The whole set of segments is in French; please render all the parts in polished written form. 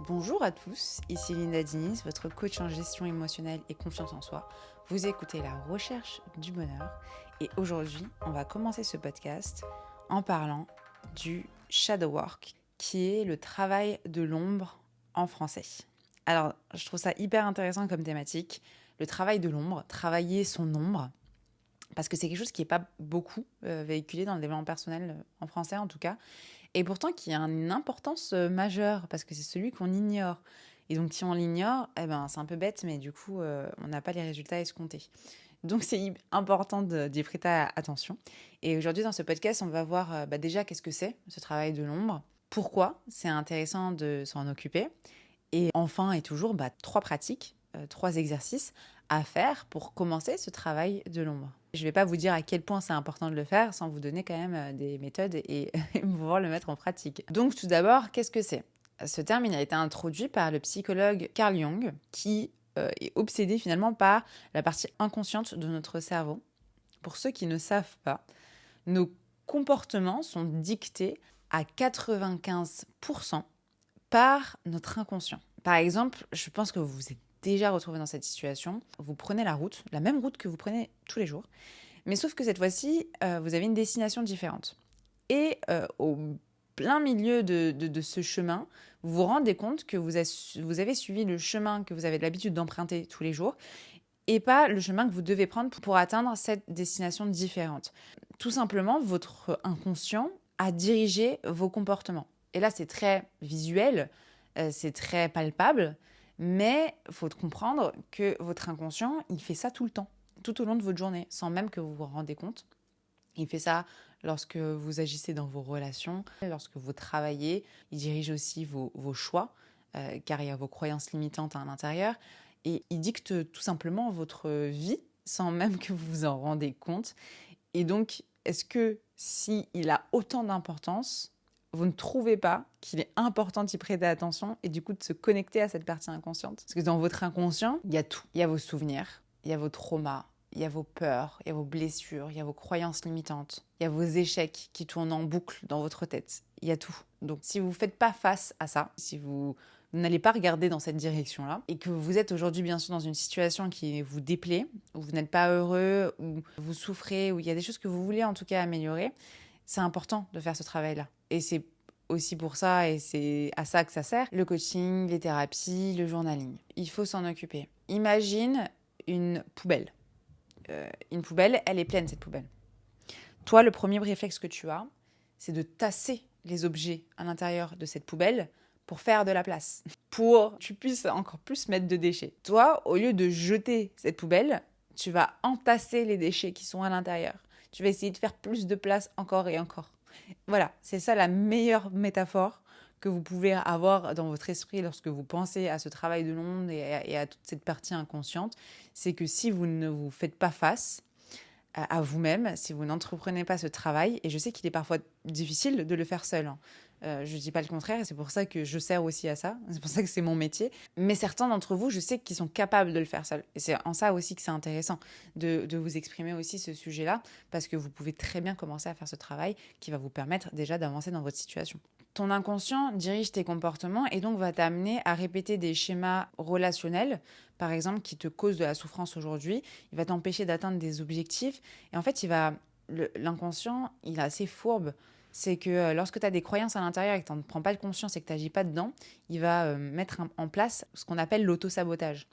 Bonjour à tous, ici Linda Diniz, votre coach en gestion émotionnelle et confiance en soi. Vous écoutez La Recherche du Bonheur et aujourd'hui, on va commencer ce podcast en parlant du shadow work, qui est le travail de l'ombre en français. Alors, je trouve ça hyper intéressant comme thématique, le travail de l'ombre, travailler son ombre, parce que c'est quelque chose qui n'est pas beaucoup véhiculé dans le développement personnel, en français en tout cas, et pourtant qui a une importance majeure, parce que c'est celui qu'on ignore. Et donc si on l'ignore, c'est un peu bête, mais du coup, on n'a pas les résultats escomptés. Donc c'est important d'y prêter attention. Et aujourd'hui, dans ce podcast, on va voir déjà qu'est-ce que c'est, ce travail de l'ombre, pourquoi c'est intéressant de s'en occuper, et enfin et toujours, 3 pratiques, 3 exercices à faire pour commencer ce travail de l'ombre. Je ne vais pas vous dire à quel point c'est important de le faire sans vous donner quand même des méthodes et pouvoir le mettre en pratique. Donc tout d'abord, qu'est-ce que c'est ? Ce terme, il a été introduit par le psychologue Carl Jung qui est obsédé finalement par la partie inconsciente de notre cerveau. Pour ceux qui ne savent pas, nos comportements sont dictés à 95% par notre inconscient. Par exemple, je pense que vous vous êtes déjà retrouvé dans cette situation. Vous prenez la route, la même route que vous prenez tous les jours, mais sauf que cette fois-ci, vous avez une destination différente. Et au plein milieu de ce chemin, vous vous rendez compte que vous avez suivi le chemin que vous avez l'habitude d'emprunter tous les jours et pas le chemin que vous devez prendre pour atteindre cette destination différente. Tout simplement, votre inconscient a dirigé vos comportements. Et là, c'est très visuel, c'est très palpable, mais il faut comprendre que votre inconscient, il fait ça tout le temps, tout au long de votre journée, sans même que vous vous rendez compte. Il fait ça lorsque vous agissez dans vos relations, lorsque vous travaillez. Il dirige aussi vos choix, car il y a vos croyances limitantes à l'intérieur. Et il dicte tout simplement votre vie, sans même que vous vous en rendez compte. Et donc, est-ce que s'il a autant d'importance, vous ne trouvez pas qu'il est important d'y prêter attention et du coup de se connecter à cette partie inconsciente ? Parce que dans votre inconscient, il y a tout. Il y a vos souvenirs, il y a vos traumas, il y a vos peurs, il y a vos blessures, il y a vos croyances limitantes, il y a vos échecs qui tournent en boucle dans votre tête. Il y a tout. Donc si vous ne faites pas face à ça, si vous n'allez pas regarder dans cette direction-là, et que vous êtes aujourd'hui bien sûr dans une situation qui vous déplaît, où vous n'êtes pas heureux, où vous souffrez, où il y a des choses que vous voulez en tout cas améliorer, c'est important de faire ce travail-là. Et c'est aussi pour ça, et c'est à ça que ça sert, le coaching, les thérapies, le journaling. Il faut s'en occuper. Imagine une poubelle. Une poubelle, elle est pleine, cette poubelle. Toi, le premier réflexe que tu as, c'est de tasser les objets à l'intérieur de cette poubelle pour faire de la place, pour que tu puisses encore plus mettre de déchets. Toi, au lieu de jeter cette poubelle, tu vas entasser les déchets qui sont à l'intérieur. Tu vas essayer de faire plus de place encore et encore. Voilà, c'est ça la meilleure métaphore que vous pouvez avoir dans votre esprit lorsque vous pensez à ce travail de l'ombre et à toute cette partie inconsciente. C'est que si vous ne vous faites pas face à vous-même, si vous n'entreprenez pas ce travail, et je sais qu'il est parfois difficile de le faire seul, hein. Je ne dis pas le contraire, et c'est pour ça que je sers aussi à ça, c'est pour ça que c'est mon métier. Mais certains d'entre vous, je sais qu'ils sont capables de le faire seuls. Et c'est en ça aussi que c'est intéressant de vous exprimer aussi ce sujet-là, parce que vous pouvez très bien commencer à faire ce travail qui va vous permettre déjà d'avancer dans votre situation. Ton inconscient dirige tes comportements et donc va t'amener à répéter des schémas relationnels, par exemple, qui te causent de la souffrance aujourd'hui. Il va t'empêcher d'atteindre des objectifs. Et en fait, l'inconscient, il est assez fourbe. C'est que lorsque tu as des croyances à l'intérieur et que tu n'en prends pas de conscience et que tu n'agis pas dedans, il va mettre en place ce qu'on appelle l'auto-sabotage.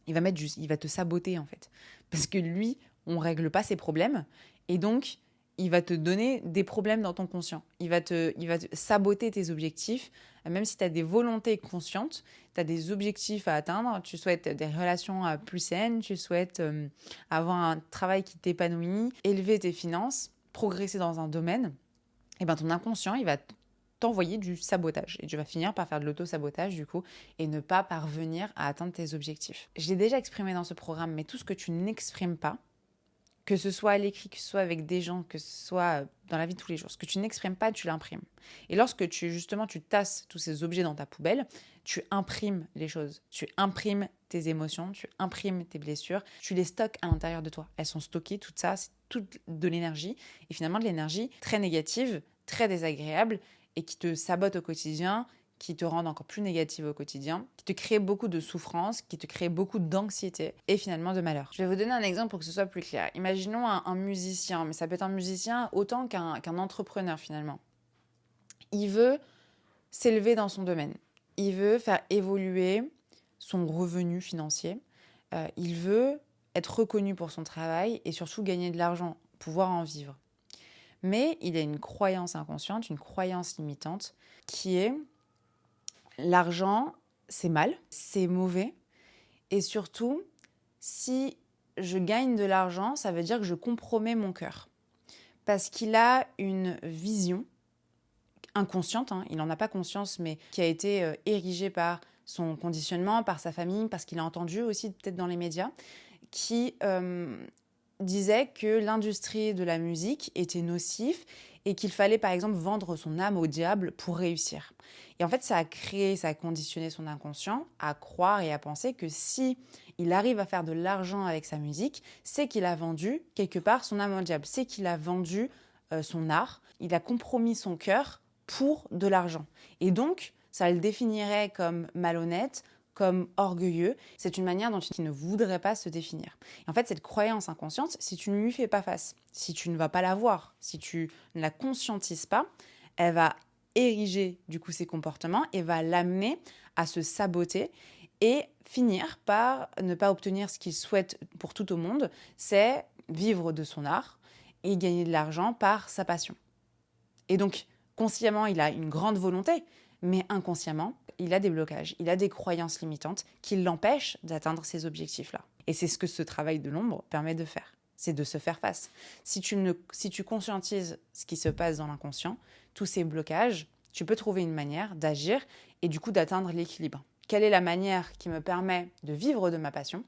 Il va te saboter en fait. Parce que lui, on ne règle pas ses problèmes. Et donc, il va te donner des problèmes dans ton conscient. Il va te saboter tes objectifs. Même si tu as des volontés conscientes, tu as des objectifs à atteindre, tu souhaites des relations plus saines, tu souhaites avoir un travail qui t'épanouit, élever tes finances, progresser dans un domaine, et ton inconscient, il va t'envoyer du sabotage. Et tu vas finir par faire de l'auto-sabotage, du coup, et ne pas parvenir à atteindre tes objectifs. Je l'ai déjà exprimé dans ce programme, mais tout ce que tu n'exprimes pas, que ce soit à l'écrit, que ce soit avec des gens, que ce soit dans la vie de tous les jours, ce que tu n'exprimes pas, tu l'imprimes. Et lorsque tu tasses tous ces objets dans ta poubelle, tu imprimes les choses. Tu imprimes tes émotions, tu imprimes tes blessures, tu les stockes à l'intérieur de toi. Elles sont stockées, tout ça, c'est toute de l'énergie. Et finalement, de l'énergie très négative, très désagréable, et qui te sabote au quotidien, qui te rendent encore plus négative au quotidien, qui te créent beaucoup de souffrance, qui te créent beaucoup d'anxiété et finalement de malheur. Je vais vous donner un exemple pour que ce soit plus clair. Imaginons un musicien, mais ça peut être un musicien autant qu'un entrepreneur finalement. Il veut s'élever dans son domaine. Il veut faire évoluer son revenu financier. Il veut être reconnu pour son travail et surtout gagner de l'argent, pouvoir en vivre. Mais il a une croyance inconsciente, une croyance limitante qui est l'argent, c'est mal, c'est mauvais. Et surtout, si je gagne de l'argent, ça veut dire que je compromets mon cœur. Parce qu'il a une vision inconsciente, il n'en a pas conscience, mais qui a été érigée par son conditionnement, par sa famille, parce qu'il a entendu aussi peut-être dans les médias, qui disait que l'industrie de la musique était nocif et qu'il fallait par exemple vendre son âme au diable pour réussir. Et en fait, ça a conditionné son inconscient à croire et à penser que si il arrive à faire de l'argent avec sa musique, c'est qu'il a vendu quelque part son âme au diable, c'est qu'il a vendu son art, il a compromis son cœur pour de l'argent. Et donc, ça le définirait comme malhonnête, comme orgueilleux. C'est une manière dont il ne voudrait pas se définir. Et en fait, cette croyance inconsciente, si tu ne lui fais pas face, si tu ne vas pas la voir, si tu ne la conscientises pas, elle va ériger du coup ses comportements et va l'amener à se saboter et finir par ne pas obtenir ce qu'il souhaite pour tout au monde, c'est vivre de son art et gagner de l'argent par sa passion. Et donc, consciemment, il a une grande volonté, mais inconsciemment, il a des blocages, il a des croyances limitantes qui l'empêchent d'atteindre ces objectifs-là. Et c'est ce que ce travail de l'ombre permet de faire, c'est de se faire face. Si tu conscientises ce qui se passe dans l'inconscient, tous ces blocages, tu peux trouver une manière d'agir et du coup d'atteindre l'équilibre. Quelle est la manière qui me permet de vivre de ma passion,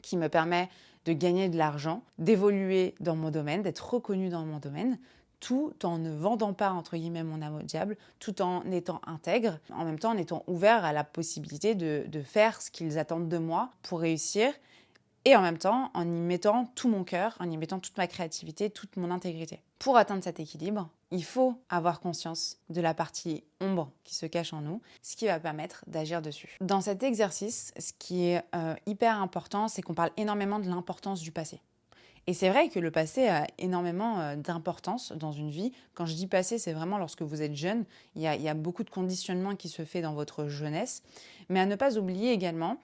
qui me permet de gagner de l'argent, d'évoluer dans mon domaine, d'être reconnu dans mon domaine, tout en ne vendant pas, entre guillemets, mon âme au diable, tout en étant intègre, en même temps en étant ouvert à la possibilité de faire ce qu'ils attendent de moi pour réussir, et en même temps en y mettant tout mon cœur, en y mettant toute ma créativité, toute mon intégrité. Pour atteindre cet équilibre, il faut avoir conscience de la partie ombre qui se cache en nous, ce qui va permettre d'agir dessus. Dans cet exercice, ce qui est hyper important, c'est qu'on parle énormément de l'importance du passé. Et c'est vrai que le passé a énormément d'importance dans une vie. Quand je dis passé, c'est vraiment lorsque vous êtes jeune. Il y a beaucoup de conditionnement qui se fait dans votre jeunesse. Mais à ne pas oublier également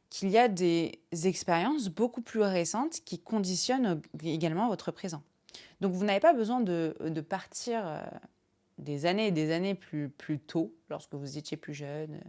qu'il y a des expériences beaucoup plus récentes qui conditionnent également votre présent. Donc vous n'avez pas besoin de partir des années et des années plus tôt, lorsque vous étiez plus jeune.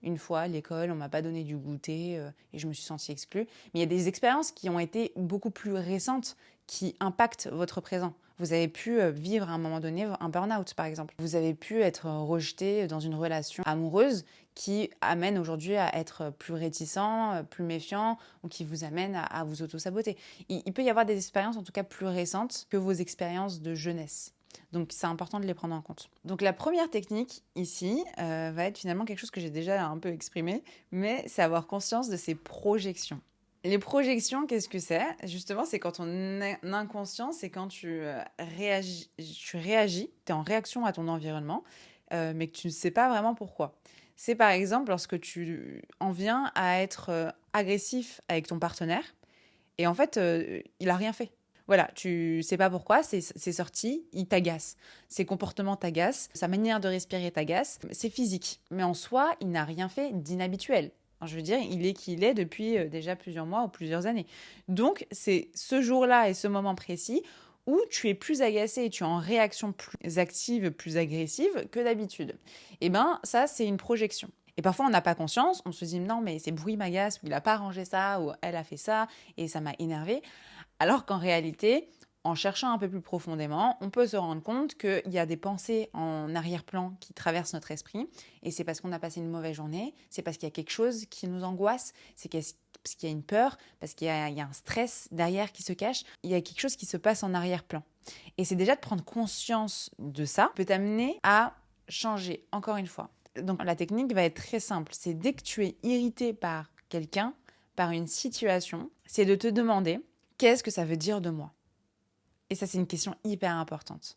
Une fois, à l'école, on ne m'a pas donné du goûter et je me suis sentie exclue. Mais il y a des expériences qui ont été beaucoup plus récentes qui impactent votre présent. Vous avez pu vivre à un moment donné un burn-out, par exemple. Vous avez pu être rejeté dans une relation amoureuse qui amène aujourd'hui à être plus réticent, plus méfiant ou qui vous amène à vous auto-saboter. Il peut y avoir des expériences, en tout cas plus récentes, que vos expériences de jeunesse. Donc, c'est important de les prendre en compte. Donc, la première technique ici va être finalement quelque chose que j'ai déjà un peu exprimé, mais c'est avoir conscience de ses projections. Les projections, qu'est-ce que c'est ? Justement, c'est quand ton inconscient, c'est quand tu réagis, tu es en réaction à ton environnement, mais que tu ne sais pas vraiment pourquoi. C'est par exemple lorsque tu en viens à être agressif avec ton partenaire, et en fait, il n'a rien fait. Voilà, tu sais pas pourquoi, c'est sorti, il t'agace. Ses comportements t'agacent, sa manière de respirer t'agace, c'est physique. Mais en soi, il n'a rien fait d'inhabituel. Je veux dire, il est qui il est depuis déjà plusieurs mois ou plusieurs années. Donc, c'est ce jour-là et ce moment précis où tu es plus agacé et tu es en réaction plus active, plus agressive que d'habitude. Et bien, ça, c'est une projection. Et parfois, on n'a pas conscience, on se dit « Non, mais ces bruits m'agacent, ou il n'a pas arrangé ça, ou elle a fait ça, et ça m'a énervé ». Alors qu'en réalité, en cherchant un peu plus profondément, on peut se rendre compte qu'il y a des pensées en arrière-plan qui traversent notre esprit. Et c'est parce qu'on a passé une mauvaise journée, c'est parce qu'il y a quelque chose qui nous angoisse, c'est parce qu'il y a une peur, parce qu'il y a un stress derrière qui se cache. Il y a quelque chose qui se passe en arrière-plan. Et c'est déjà de prendre conscience de ça peut t'amener à changer, encore une fois. Donc la technique va être très simple. C'est dès que tu es irrité par quelqu'un, par une situation, c'est de te demander « Qu'est-ce que ça veut dire de moi ?» Et ça, c'est une question hyper importante.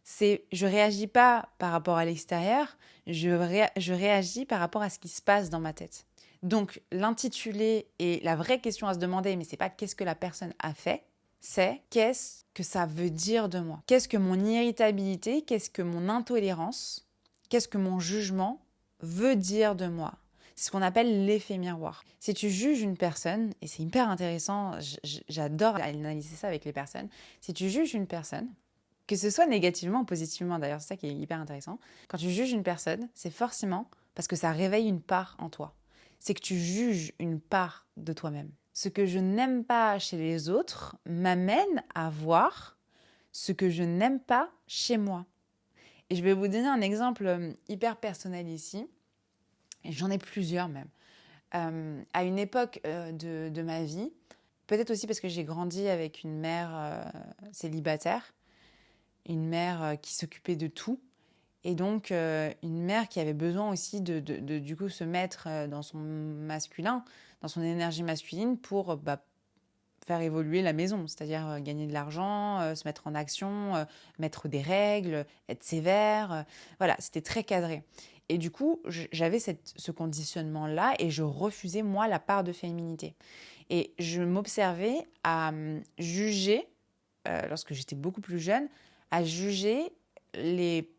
Je réagis pas par rapport à l'extérieur, je réagis par rapport à ce qui se passe dans ma tête. Donc, l'intitulé et la vraie question à se demander, mais c'est pas qu'est-ce que la personne a fait, c'est qu'est-ce que ça veut dire de moi? Qu'est-ce que mon irritabilité, qu'est-ce que mon intolérance, qu'est-ce que mon jugement veut dire de moi? C'est ce qu'on appelle l'effet miroir. Si tu juges une personne, et c'est hyper intéressant, j'adore analyser ça avec les personnes, si tu juges une personne, que ce soit négativement ou positivement d'ailleurs, c'est ça qui est hyper intéressant, quand tu juges une personne, c'est forcément parce que ça réveille une part en toi. C'est que tu juges une part de toi-même. Ce que je n'aime pas chez les autres m'amène à voir ce que je n'aime pas chez moi. Et je vais vous donner un exemple hyper personnel ici. Et j'en ai plusieurs même. À une époque de ma vie, peut-être aussi parce que j'ai grandi avec une mère célibataire, une mère qui s'occupait de tout, et donc une mère qui avait besoin aussi de du coup se mettre dans son masculin, dans son énergie masculine pour faire évoluer la maison, c'est-à-dire gagner de l'argent, se mettre en action, mettre des règles, être sévère. Voilà, c'était très cadré. Et du coup, j'avais ce conditionnement-là et je refusais, moi, la part de féminité. Et je m'observais à juger, lorsque j'étais beaucoup plus jeune, à juger les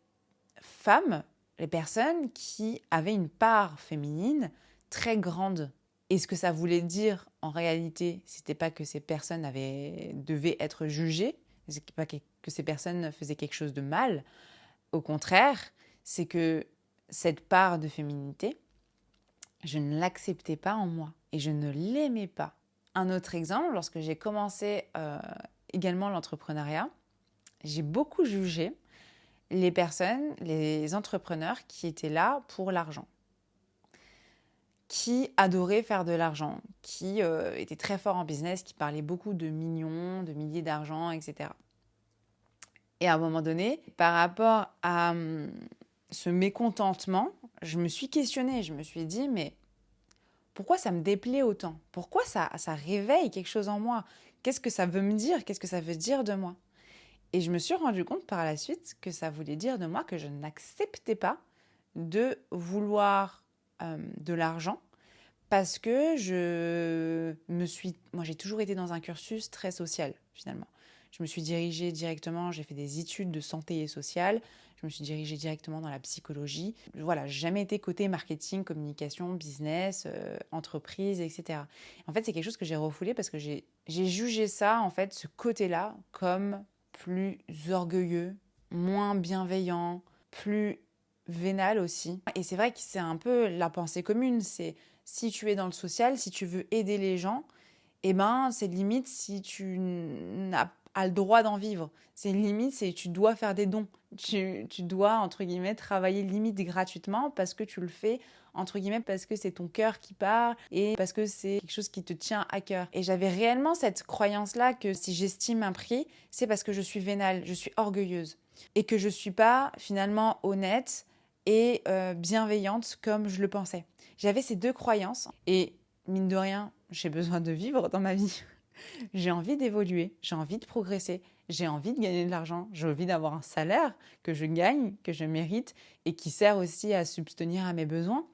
femmes, les personnes qui avaient une part féminine très grande. Et ce que ça voulait dire en réalité, c'était pas que ces personnes devaient être jugées, c'est pas que ces personnes faisaient quelque chose de mal. Au contraire, c'est que cette part de féminité, je ne l'acceptais pas en moi et je ne l'aimais pas. Un autre exemple, lorsque j'ai commencé également l'entrepreneuriat, j'ai beaucoup jugé les personnes, les entrepreneurs qui étaient là pour l'argent, qui adoraient faire de l'argent, qui étaient très forts en business, qui parlaient beaucoup de millions, de milliers d'argent, etc. Et à un moment donné, par rapport à ce mécontentement, je me suis questionnée, je me suis dit, mais pourquoi ça me déplaît autant? Pourquoi ça réveille quelque chose en moi? Qu'est-ce que ça veut me dire? Qu'est-ce que ça veut dire de moi? Et je me suis rendu compte par la suite que ça voulait dire de moi que je n'acceptais pas de vouloir de l'argent parce que moi j'ai toujours été dans un cursus très social finalement. Je me suis dirigée directement, j'ai fait des études de santé et sociale, je me suis dirigée directement dans la psychologie. Voilà, j'ai jamais été côté marketing, communication, business, entreprise, etc. En fait, c'est quelque chose que j'ai refoulé parce que j'ai jugé ça, en fait, ce côté-là, comme plus orgueilleux, moins bienveillant, plus vénal aussi. Et c'est vrai que c'est un peu la pensée commune, c'est si tu es dans le social, si tu veux aider les gens, eh ben c'est limite si tu n'as pas le droit d'en vivre. C'est limite, c'est tu dois faire des dons. Tu dois, entre guillemets, travailler limite gratuitement parce que tu le fais, entre guillemets, parce que c'est ton cœur qui parle et parce que c'est quelque chose qui te tient à cœur. Et j'avais réellement cette croyance-là que si j'estime un prix, c'est parce que je suis vénale, je suis orgueilleuse et que je suis pas finalement honnête et bienveillante comme je le pensais. J'avais ces deux croyances et mine de rien, j'ai besoin de vivre dans ma vie. J'ai envie d'évoluer, j'ai envie de progresser, j'ai envie de gagner de l'argent, j'ai envie d'avoir un salaire que je gagne, que je mérite et qui sert aussi à subvenir à mes besoins.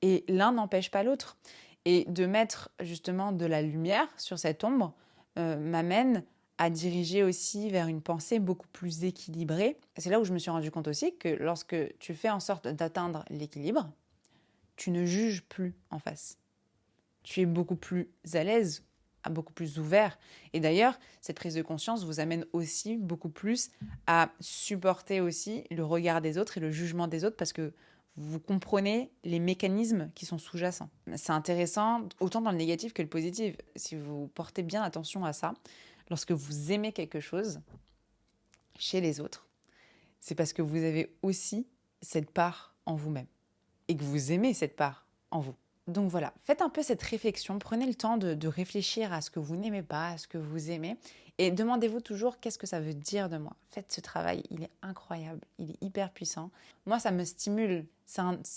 Et l'un n'empêche pas l'autre. Et de mettre justement de la lumière sur cette ombre m'amène à diriger aussi vers une pensée beaucoup plus équilibrée. C'est là où je me suis rendu compte aussi que lorsque tu fais en sorte d'atteindre l'équilibre, tu ne juges plus en face. Tu es beaucoup plus à l'aise, beaucoup plus ouvert. Et d'ailleurs, cette prise de conscience vous amène aussi beaucoup plus à supporter aussi le regard des autres et le jugement des autres parce que vous comprenez les mécanismes qui sont sous-jacents. C'est intéressant, autant dans le négatif que le positif. Si vous portez bien attention à ça, lorsque vous aimez quelque chose chez les autres, c'est parce que vous avez aussi cette part en vous-même et que vous aimez cette part en vous. Donc voilà, faites un peu cette réflexion, prenez le temps de réfléchir à ce que vous n'aimez pas, à ce que vous aimez, et demandez-vous toujours qu'est-ce que ça veut dire de moi. Faites ce travail, il est incroyable, il est hyper puissant. Moi, ça me stimule,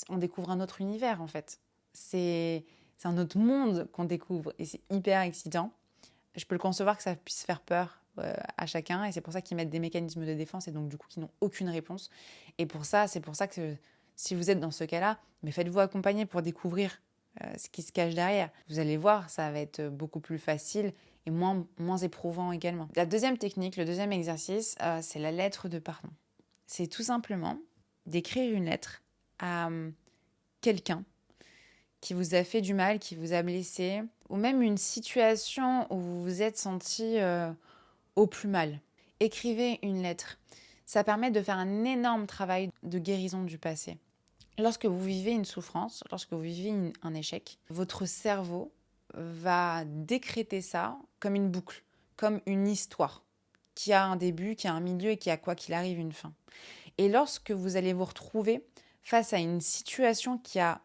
on découvre un autre univers en fait. C'est un autre monde qu'on découvre et c'est hyper excitant. Je peux le concevoir que ça puisse faire peur à chacun, et c'est pour ça qu'ils mettent des mécanismes de défense et donc du coup qui n'ont aucune réponse. Et c'est pour ça que si vous êtes dans ce cas-là, mais faites-vous accompagner pour découvrir ce qui se cache derrière. Vous allez voir, ça va être beaucoup plus facile et moins éprouvant également. La deuxième technique, le deuxième exercice, c'est la lettre de pardon. C'est tout simplement d'écrire une lettre à quelqu'un qui vous a fait du mal, qui vous a blessé, ou même une situation où vous vous êtes senti au plus mal. Écrivez une lettre. Ça permet de faire un énorme travail de guérison du passé. Lorsque vous vivez une souffrance, lorsque vous vivez un échec, votre cerveau va décréter ça comme une boucle, comme une histoire qui a un début, qui a un milieu et qui a quoi qu'il arrive une fin. Et lorsque vous allez vous retrouver face à une situation qui a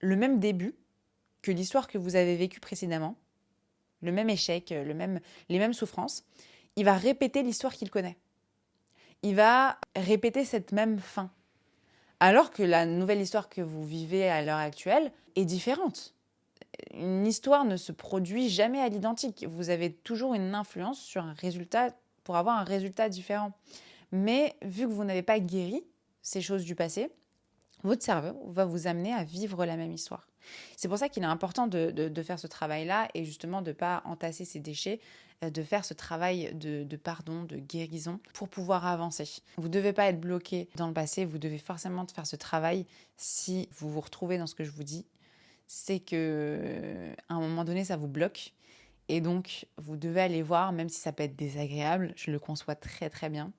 le même début que l'histoire que vous avez vécue précédemment, le même échec, les mêmes souffrances, il va répéter l'histoire qu'il connaît. Il va répéter cette même fin. Alors que la nouvelle histoire que vous vivez à l'heure actuelle est différente. Une histoire ne se produit jamais à l'identique. Vous avez toujours une influence sur un résultat pour avoir un résultat différent. Mais vu que vous n'avez pas guéri ces choses du passé, votre cerveau va vous amener à vivre la même histoire. C'est pour ça qu'il est important de faire ce travail-là et justement de ne pas entasser ces déchets, de faire ce travail de pardon, de guérison pour pouvoir avancer. Vous ne devez pas être bloqué dans le passé, vous devez forcément faire ce travail si vous vous retrouvez dans ce que je vous dis. C'est qu'à un moment donné, ça vous bloque et donc vous devez aller voir, même si ça peut être désagréable, je le conçois très très bien,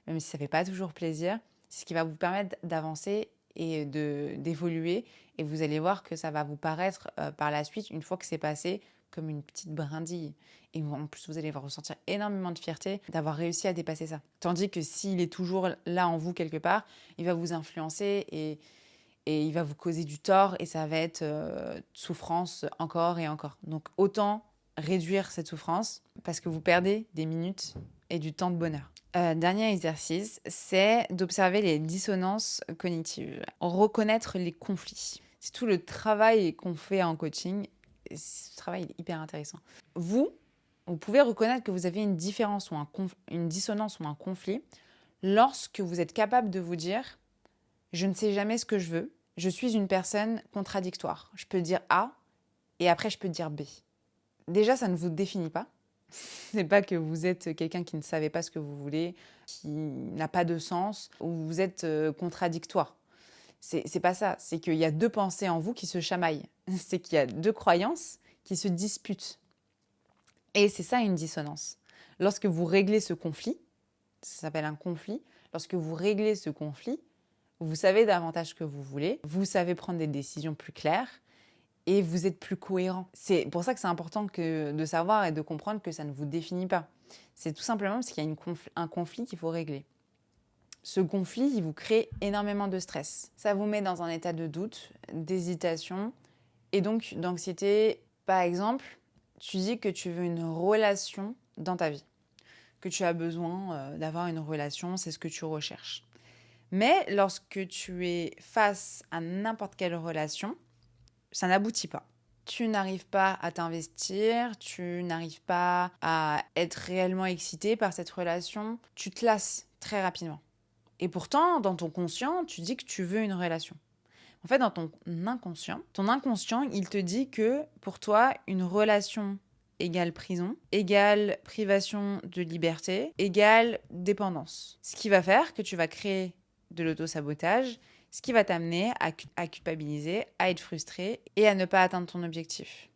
même si ça ne fait pas toujours plaisir, c'est ce qui va vous permettre d'avancer et d'évoluer. Et vous allez voir que ça va vous paraître par la suite, une fois que c'est passé, comme une petite brindille. Et en plus, vous allez ressentir énormément de fierté d'avoir réussi à dépasser ça. Tandis que s'il est toujours là en vous quelque part, il va vous influencer et il va vous causer du tort et ça va être souffrance encore et encore. Donc autant réduire cette souffrance parce que vous perdez des minutes et du temps de bonheur. Dernier exercice, c'est d'observer les dissonances cognitives, reconnaître les conflits. C'est tout le travail qu'on fait en coaching. Et ce travail est hyper intéressant. Vous pouvez reconnaître que vous avez une différence ou une dissonance ou un conflit lorsque vous êtes capable de vous dire « je ne sais jamais ce que je veux, je suis une personne contradictoire. Je peux dire A et après je peux dire B. » Déjà, ça ne vous définit pas. C'est pas que vous êtes quelqu'un qui ne savait pas ce que vous voulez, qui n'a pas de sens, ou vous êtes contradictoire. C'est pas ça. C'est qu'il y a deux pensées en vous qui se chamaillent. C'est qu'il y a deux croyances qui se disputent. Et c'est ça une dissonance. Lorsque vous réglez ce conflit, ça s'appelle un conflit, lorsque vous réglez ce conflit, vous savez davantage ce que vous voulez, vous savez prendre des décisions plus claires, et vous êtes plus cohérent. C'est pour ça que c'est important de savoir et de comprendre que ça ne vous définit pas. C'est tout simplement parce qu'il y a un conflit qu'il faut régler. Ce conflit, il vous crée énormément de stress. Ça vous met dans un état de doute, d'hésitation et donc d'anxiété. Par exemple, tu dis que tu veux une relation dans ta vie, que tu as besoin d'avoir une relation, c'est ce que tu recherches. Mais lorsque tu es face à n'importe quelle relation, ça n'aboutit pas. Tu n'arrives pas à t'investir, tu n'arrives pas à être réellement excité par cette relation. Tu te lasses très rapidement. Et pourtant, dans ton conscient, tu dis que tu veux une relation. En fait, dans ton inconscient, il te dit que pour toi, une relation égale prison, égale privation de liberté, égale dépendance. Ce qui va faire que tu vas créer de l'auto-sabotage, ce qui va t'amener à culpabiliser, à être frustré et à ne pas atteindre ton objectif.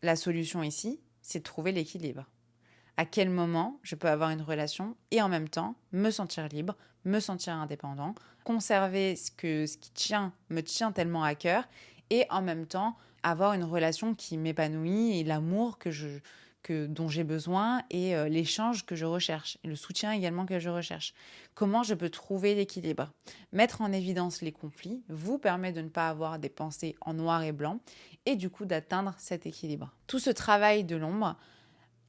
La solution ici, c'est de trouver l'équilibre. À quel moment je peux avoir une relation et en même temps me sentir libre, me sentir indépendant, conserver ce qui me tient tellement à cœur et en même temps avoir une relation qui m'épanouit et l'amour dont j'ai besoin et l'échange que je recherche, et le soutien également que je recherche. Comment je peux trouver l'équilibre ? Mettre en évidence les conflits vous permet de ne pas avoir des pensées en noir et blanc et du coup d'atteindre cet équilibre. Tout ce travail de l'ombre,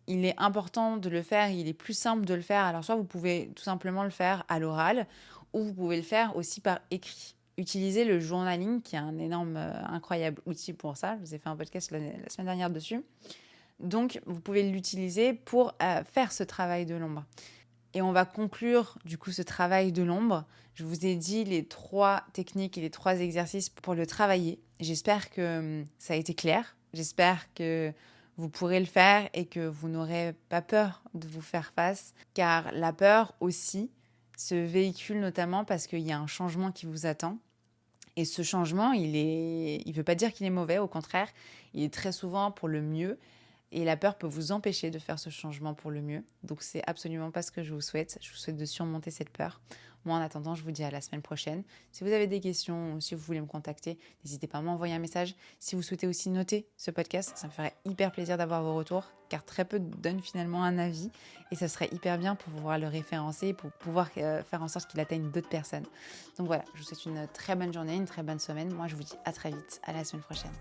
il est important de le faire, il est plus simple de le faire. Alors soit vous pouvez tout simplement le faire à l'oral ou vous pouvez le faire aussi par écrit. Utilisez le journaling qui est un énorme, incroyable outil pour ça. Je vous ai fait un podcast la semaine dernière dessus. Donc, vous pouvez l'utiliser pour faire ce travail de l'ombre. Et on va conclure du coup ce travail de l'ombre. Je vous ai dit les 3 techniques et les 3 exercices pour le travailler. J'espère que ça a été clair. J'espère que vous pourrez le faire et que vous n'aurez pas peur de vous faire face. Car la peur aussi se véhicule notamment parce qu'il y a un changement qui vous attend. Et ce changement, il veut pas dire qu'il est mauvais, au contraire, il est très souvent pour le mieux. Et la peur peut vous empêcher de faire ce changement pour le mieux. Donc, c'est absolument pas ce que je vous souhaite. Je vous souhaite de surmonter cette peur. Moi, en attendant, je vous dis à la semaine prochaine. Si vous avez des questions ou si vous voulez me contacter, n'hésitez pas à m'envoyer un message. Si vous souhaitez aussi noter ce podcast, ça me ferait hyper plaisir d'avoir vos retours, car très peu donnent finalement un avis. Et ça serait hyper bien pour pouvoir le référencer, pour pouvoir faire en sorte qu'il atteigne d'autres personnes. Donc voilà, je vous souhaite une très bonne journée, une très bonne semaine. Moi, je vous dis à très vite, à la semaine prochaine.